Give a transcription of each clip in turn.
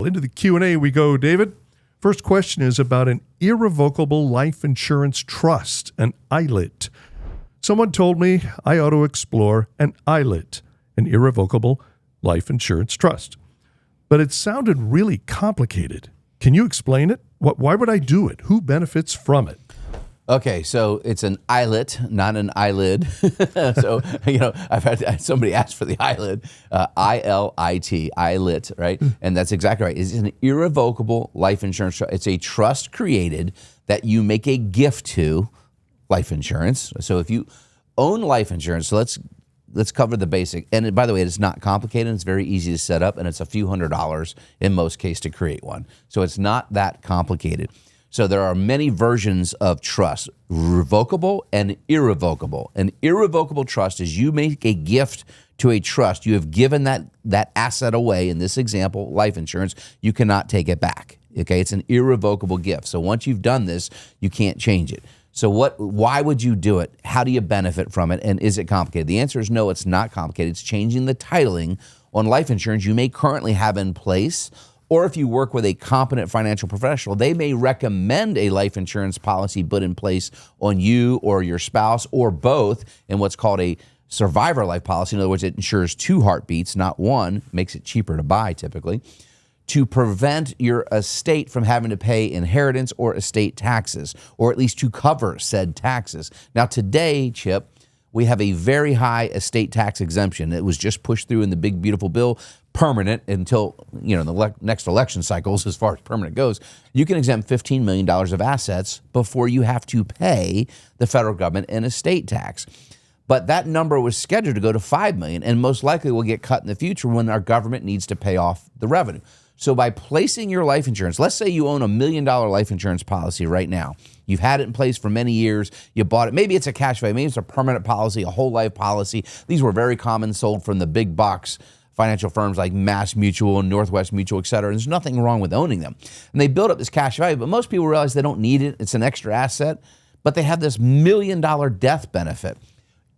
into the Q&A we go, David. First question is about an irrevocable life insurance trust, an ILIT. Someone told me I ought to explore an ILIT, an irrevocable life insurance trust. But it sounded really complicated. Can you explain it? Why would I do it? Who benefits from it? Okay, so it's an eyelet, not an eyelid. So, I've had somebody ask for the eyelid, I-L-I-T, eyelet, right? And that's exactly right. It's an irrevocable life insurance trust. It's a trust created that you make a gift to life insurance. So if you own life insurance, so let's cover the basic. And by the way, it's not complicated. It's very easy to set up, and it's a few $100s in most cases to create one. So it's not that complicated. So there are many versions of trust, revocable and irrevocable. An irrevocable trust is you make a gift to a trust. You have given that asset away. In this example, life insurance, you cannot take it back. Okay, it's an irrevocable gift. So once you've done this, you can't change it. So why would you do it? How do you benefit from it? And is it complicated? The answer is no, it's not complicated. It's changing the titling on life insurance you may currently have in place. Or if you work with a competent financial professional, they may recommend a life insurance policy put in place on you or your spouse or both in what's called a survivor life policy. In other words, it insures 2 heartbeats, not one, makes it cheaper to buy typically, to prevent your estate from having to pay inheritance or estate taxes, or at least to cover said taxes. Now today, Chip, we have a very high estate tax exemption. It was just pushed through in the big, beautiful bill, permanent until the next election cycles as far as permanent goes. You can exempt $15 million of assets before you have to pay the federal government an estate tax. But that number was scheduled to go to $5 million and most likely will get cut in the future when our government needs to pay off the revenue. So by placing your life insurance, let's say you own $1 million life insurance policy right now. You've had it in place for many years. You bought it. Maybe it's a cash value. Maybe it's a permanent policy, a whole life policy. These were very common, sold from the big box financial firms like Mass Mutual and Northwest Mutual, et cetera. There's nothing wrong with owning them. And they build up this cash value, but most people realize they don't need it. It's an extra asset, but they have this $1 million death benefit.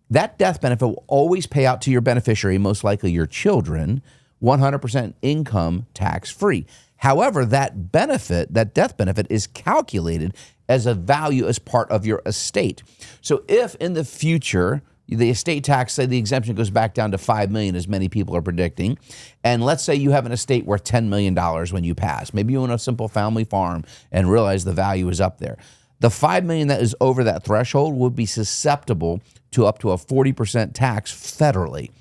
That death benefit will always pay out to your beneficiary, most likely your children, 100% income tax-free. However, that benefit, that death benefit, is calculated as a value as part of your estate. So if in the future the estate tax, say the exemption goes back down to $5 million, as many people are predicting, and let's say you have an estate worth $10 million when you pass. Maybe you own a simple family farm and realize the value is up there. The $5 million that is over that threshold would be susceptible to up to a 40% tax federally.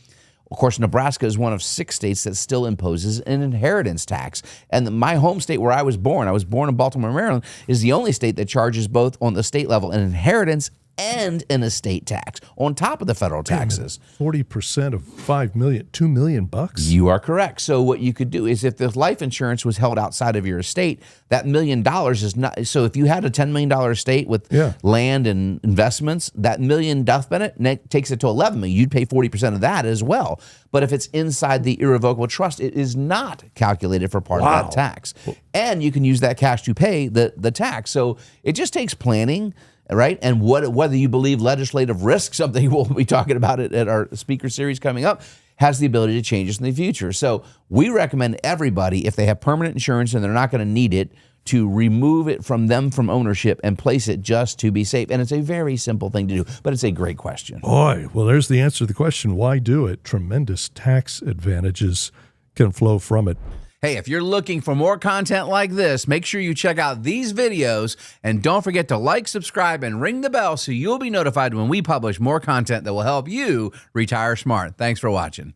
Of course, Nebraska is one of 6 states that still imposes an inheritance tax. And my home state where I was born in Baltimore, Maryland, is the only state that charges both on the state level an inheritance and an estate tax on top of the federal taxes. 40% of $5 million, $2 million bucks? You are correct. So what you could do is if the life insurance was held outside of your estate, that $1 million is not, so if you had a $10 million estate with land and investments, that $1 million death benefit takes it to $11 million. You'd pay 40% of that as well. But if it's inside the irrevocable trust, it is not calculated for part of that tax. And you can use that cash to pay the tax. So it just takes planning, right? And whether you believe legislative risk, something we'll be talking about it at our speaker series coming up, has the ability to change us in the future. So we recommend everybody, if they have permanent insurance and they're not going to need it, to remove it from ownership and place it just to be safe. And it's a very simple thing to do, but it's a great question. Boy, well, there's the answer to the question. Why do it? Tremendous tax advantages can flow from it. Hey, if you're looking for more content like this, make sure you check out these videos and don't forget to like, subscribe, and ring the bell so you'll be notified when we publish more content that will help you retire smart. Thanks for watching.